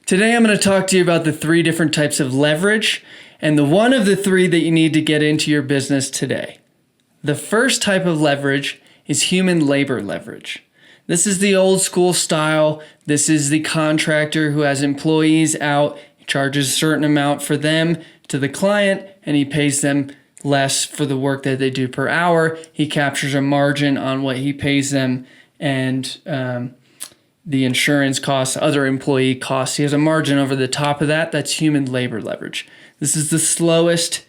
Today I'm going to talk to you about the three different types of leverage and the one of the three that you need to get into your business today. The first type of leverage is human labor leverage. This is the old school style. This is the contractor who has employees out, he charges a certain amount for them to the client, and he pays them less for the work that they do per hour. He captures a margin on what he pays them and the insurance costs, other employee costs. He has a margin over the top of that. That's human labor leverage. This is the slowest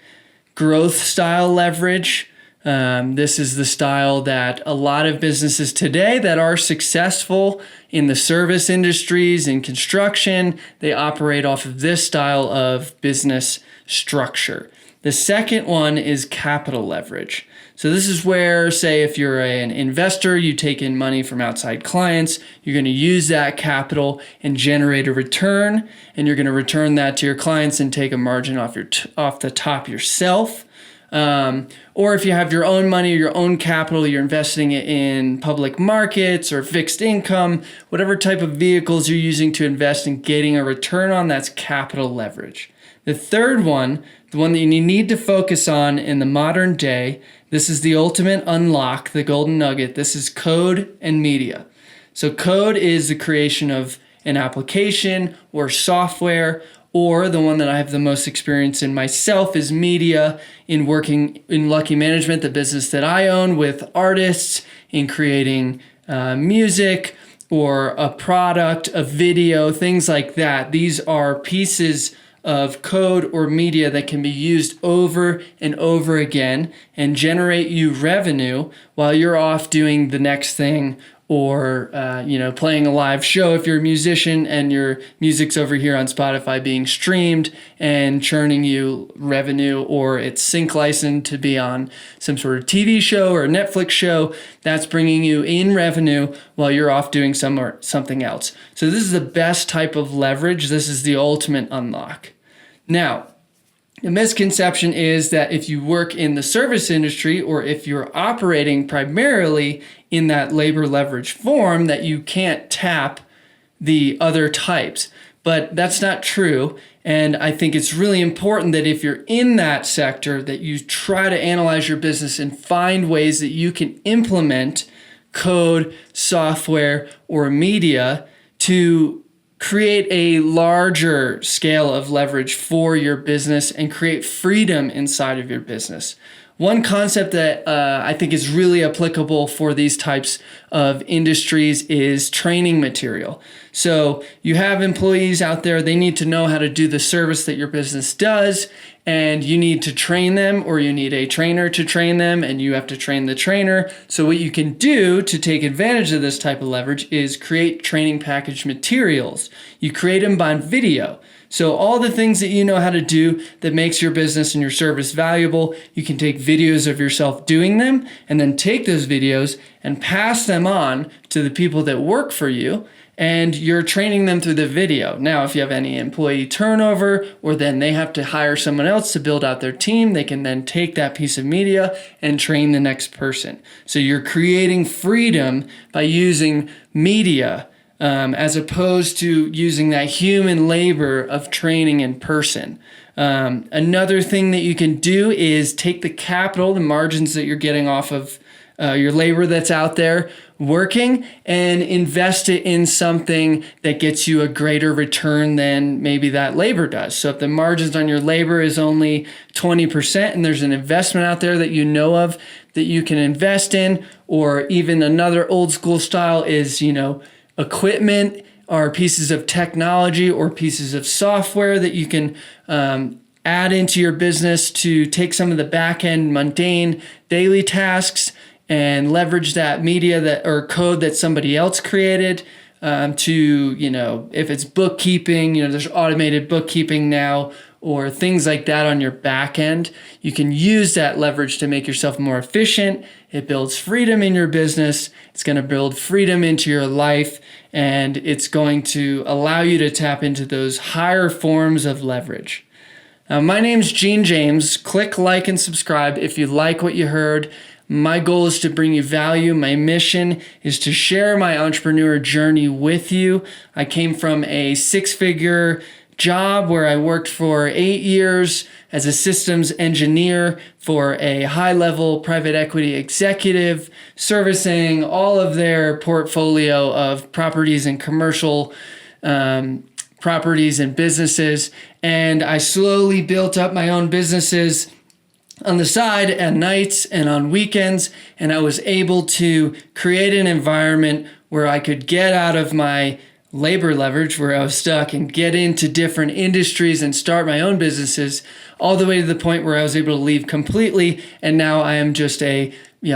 growth style leverage. This is the style that a lot of businesses today that are successful in the service industries, in construction, they operate off of this style of business structure. The second one is capital leverage. So this is where, say, if you're an investor, you take in money from outside clients, you're going to use that capital and generate a return, and you're going to return that to your clients and take a margin off the top yourself. Or if you have your own money or your own capital, you're investing it in public markets or fixed income, whatever type of vehicles you're using to invest in getting a return on, that's capital leverage. The third one, the one that you need to focus on in the modern day, this is the ultimate unlock, the golden nugget. This is code and media. So code is the creation of an application or software, or the one that I have the most experience in myself is media, in working in Lucky Management, the business that I own, with artists, in creating music or a product, a video, things like that. These are pieces of code or media that can be used over and over again and generate you revenue while you're off doing the next thing, or playing a live show if you're a musician and your music's over here on Spotify being streamed and churning you revenue, or it's sync licensed to be on some sort of TV show or a Netflix show. That's bringing you in revenue while you're off doing something else. So this is the best type of leverage. This is the ultimate unlock. Now, the misconception is that if you work in the service industry, or if you're operating primarily in that labor leverage form, that you can't tap the other types. But that's not true. And I think it's really important that if you're in that sector, that you try to analyze your business and find ways that you can implement code, software, or media to create a larger scale of leverage for your business and create freedom inside of your business. One concept that I think is really applicable for these types of industries is training material. So you have employees out there, they need to know how to do the service that your business does, and you need to train them, or you need a trainer to train them, and you have to train the trainer. So what you can do to take advantage of this type of leverage is create training package materials. You create them by video. So all the things that you know how to do that makes your business and your service valuable, you can take videos of yourself doing them, and then take those videos and pass them on to the people that work for you, and you're training them through the video. Now, if you have any employee turnover, or then they have to hire someone else to build out their team, they can then take that piece of media and train the next person. So you're creating freedom by using media, as opposed to using that human labor of training in person. Another thing that you can do is take the capital, the margins that you're getting off of your labor that's out there working, and invest it in something that gets you a greater return than maybe that labor does. So if the margins on your labor is only 20% and there's an investment out there that you know of that you can invest in, or even another old school style is, equipment or pieces of technology or pieces of software that you can add into your business to take some of the back-end mundane daily tasks and leverage that media or code that somebody else created to, if it's bookkeeping, there's automated bookkeeping now, or things like that on your back end. You can use that leverage to make yourself more efficient. It builds freedom in your business. It's going to build freedom into your life, and it's going to allow you to tap into those higher forms of leverage. My name's Gene James. Click like and subscribe if you like what you heard. My goal is to bring you value. My mission is to share my entrepreneur journey with you. I came from a 6-figure job where I worked for 8 years as a systems engineer for a high-level private equity executive, servicing all of their portfolio of properties and commercial properties and businesses. And I slowly built up my own businesses on the side at nights and on weekends, and I was able to create an environment where I could get out of my labor leverage where I was stuck and get into different industries and start my own businesses, all the way to the point where I was able to leave completely, and now I am just a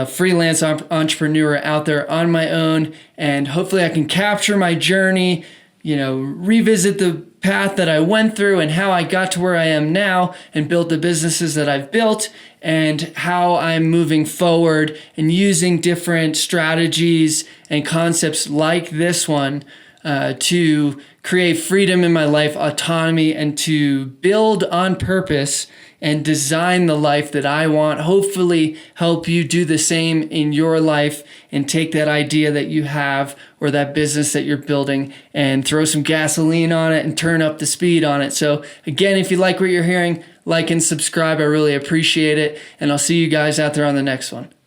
freelance entrepreneur out there on my own. And hopefully I can capture my journey, revisit the path that I went through and how I got to where I am now and built the businesses that I've built, and how I'm moving forward and using different strategies and concepts like this one to create freedom in my life, autonomy, and to build on purpose and design the life that I want. Hopefully help you do the same in your life and take that idea that you have or that business that you're building and throw some gasoline on it and turn up the speed on it. So again, if you like what you're hearing, like and subscribe. I really appreciate it. And I'll see you guys out there on the next one.